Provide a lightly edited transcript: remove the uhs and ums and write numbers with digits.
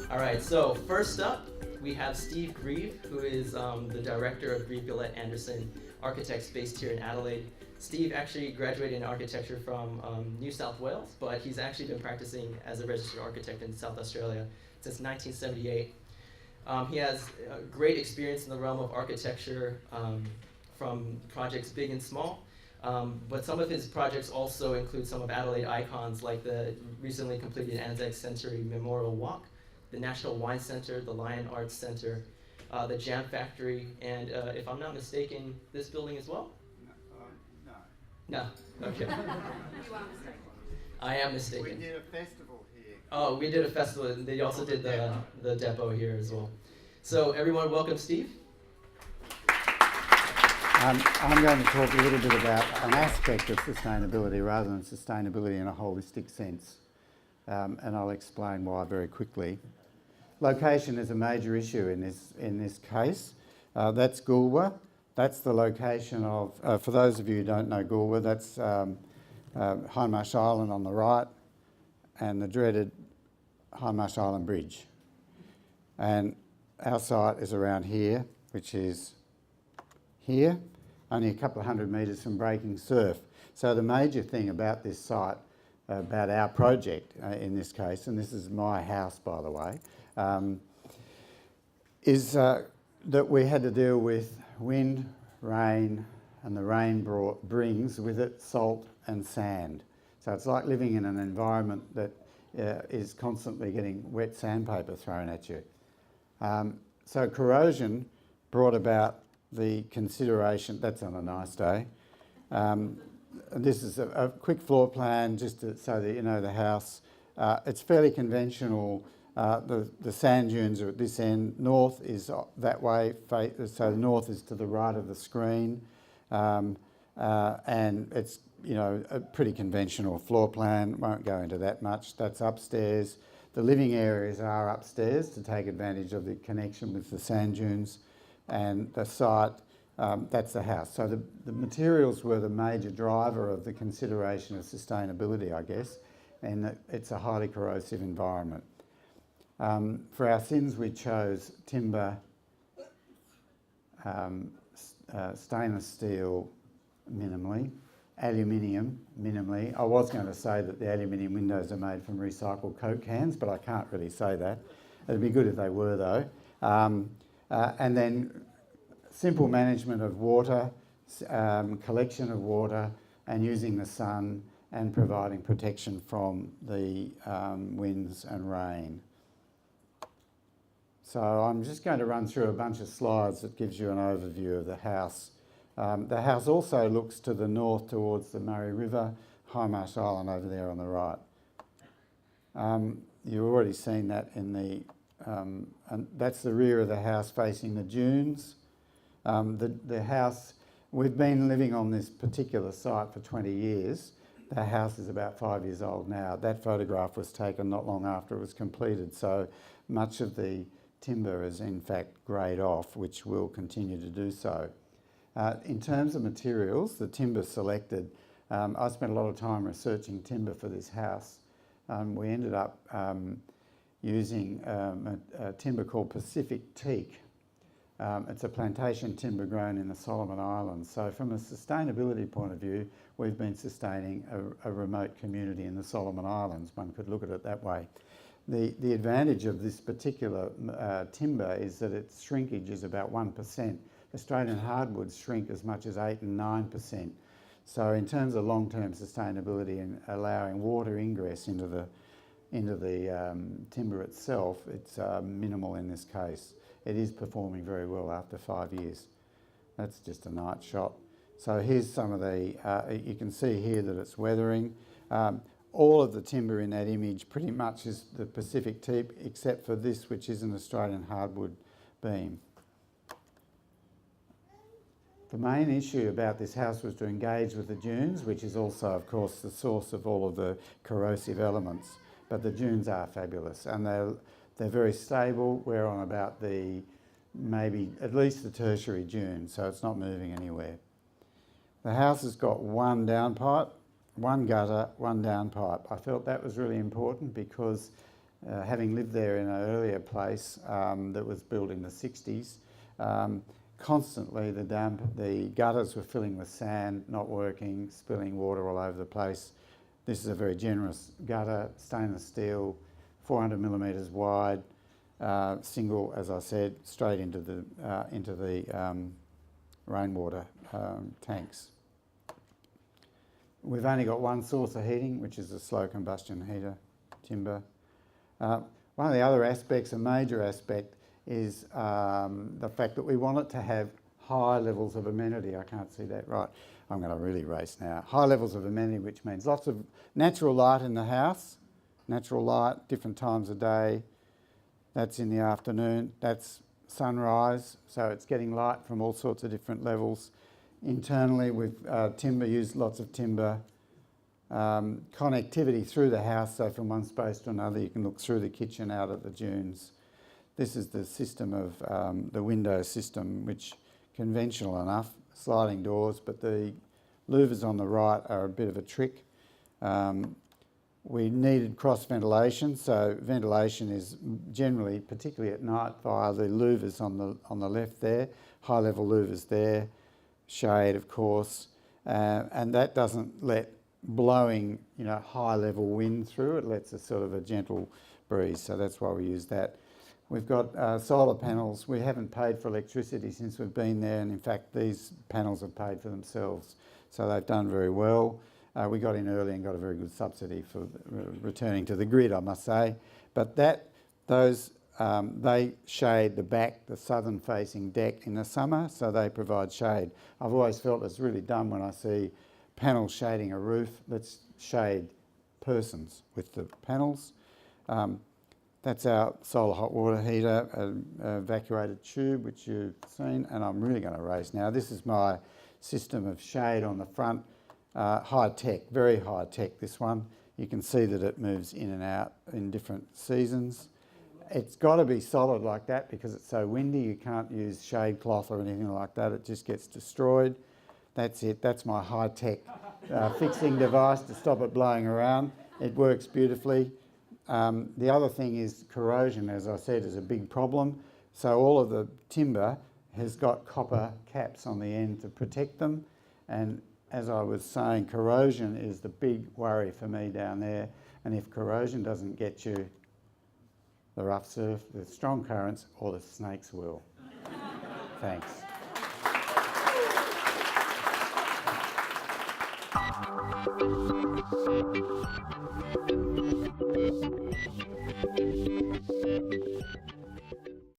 All right, so first up, we have Steve Grieve, who is the director of Grieve Anderson Architects based here in Adelaide. Steve actually graduated in architecture from New South Wales, but he's actually been practicing as a registered architect in South Australia since 1978. He has great experience in the realm of architecture from projects big and small, but some of his projects also include some of Adelaide icons like the recently completed Anzac Century Memorial Walk, the National Wine Centre, the Lion Arts Centre, the Jam Factory, and if I'm not mistaken, this building as well? No. No? Okay. You are mistaken. I am mistaken. We did a festival here. Oh, we did a festival, and they also did the depot here as well. So everyone, welcome Steve. I'm going to talk a little bit about an aspect of sustainability rather than sustainability in a holistic sense, and I'll explain why very quickly. Location is a major issue in this case. That's Goolwa. That's the location of, for those of you who don't know Goolwa, that's Hindmarsh Island on the right and the dreaded Hindmarsh Island Bridge. And our site is around here, which is here, only a couple of 100 metres from breaking surf. So the major thing about this site, about our project in this case, and this is my house by the way, is that we had to deal with wind, rain, and the rain brings with it salt and sand. So it's like living in an environment that is constantly getting wet sandpaper thrown at you. So corrosion brought about the consideration, that's on a nice day. This is a quick floor plan just so that you know the house. It's fairly conventional. The sand dunes are at this end. North is that way, so the north is to the right of the screen, and it's a pretty conventional floor plan. Won't go into that much. That's upstairs. The living areas are upstairs to take advantage of the connection with the sand dunes, and the site. That's the house. So the materials were the major driver of the consideration of sustainability, I guess, and that it's a highly corrosive environment. For our sins, we chose timber, stainless steel minimally, aluminium minimally. I was going to say that the aluminium windows are made from recycled Coke cans, but I can't really say that. It'd be good if they were though. And then simple management of water, collection of water, and using the sun and providing protection from the winds and rain. So I'm just going to run through a bunch of slides that gives you an overview of the house. The house also looks to the north towards the Murray River, Hindmarsh Island over there on the right. You've already seen that in the, and that's the rear of the house facing the dunes. The house, we've been living on this particular site for 20 years. The house is about 5 years old now. That photograph was taken not long after it was completed, so much of the timber is in fact greyed off, which will continue to do so. In terms of materials, the timber selected, I spent a lot of time researching timber for this house. We ended up using a timber called Pacific teak. It's a plantation timber grown in the Solomon Islands. So from a sustainability point of view, we've been sustaining a remote community in the Solomon Islands. One could look at it that way. The advantage of this particular timber is that its shrinkage is about 1%. Australian hardwoods shrink as much as 8 and 9%. So in terms of long-term sustainability and allowing water ingress into the timber itself, it's minimal in this case. it is performing very well after 5 years. That's just a night shot. So here's some of the, you can see here that it's weathering. All of the timber in that image pretty much is the Pacific teak, except for this, which is an Australian hardwood beam. The main issue about this house was to engage with the dunes, which is also, of course, the source of all of the corrosive elements. But the dunes are fabulous, and they're very stable. We're on about the, maybe at least the tertiary dune, so it's not moving anywhere. The house has got one downpipe, one gutter, one downpipe. I felt that was really important because having lived there in an earlier place that was built in the 60s, constantly the gutters were filling with sand, not working, spilling water all over the place. This is a very generous gutter, stainless steel, 400 millimetres wide, single, as I said, straight into the rainwater tanks. We've only got one source of heating, which is a slow combustion heater, timber. One of the other aspects, a major aspect, is the fact that we want it to have high levels of amenity. I can't see that right. I'm going to really race now. High levels of amenity, which means lots of natural light in the house, natural light, different times of day. That's in the afternoon. That's sunrise, so it's getting light from all sorts of different levels. Internally, we've used lots of timber. Connectivity through the house, so from one space to another, you can look through the kitchen out at the dunes. This is the system of the window system, which conventional enough, sliding doors, but the louvers on the right are a bit of a trick. We needed cross ventilation, so ventilation is generally, particularly at night, via the louvers on the left there, high level louvers there, shade of course, and that doesn't let blowing, high level wind through. It lets a sort of a gentle breeze, so that's why we use that. We've got solar panels. We haven't paid for electricity since we've been there, and in fact these panels have paid for themselves, so they've done very well. We got in early and got a very good subsidy for returning to the grid, I must say. But they shade the back, the southern facing deck in the summer, so they provide shade. I've always felt it's really dumb when I see panels shading a roof. Let's shade persons with the panels. That's our solar hot water heater, evacuated tube, which you've seen, and I'm really going to race now. This is my system of shade on the front. High tech, very high tech, this one. You can see that it moves in and out in different seasons. It's got to be solid like that because it's so windy. You can't use shade cloth or anything like that. It just gets destroyed. That's it. That's my high tech fixing device to stop it blowing around. It works beautifully. The other thing is corrosion, as I said, is a big problem. So all of the timber has got copper caps on the end to protect them. And as I was saying, corrosion is the big worry for me down there. And if corrosion doesn't get you, the rough surf, the strong currents, or the snakes will. Thanks.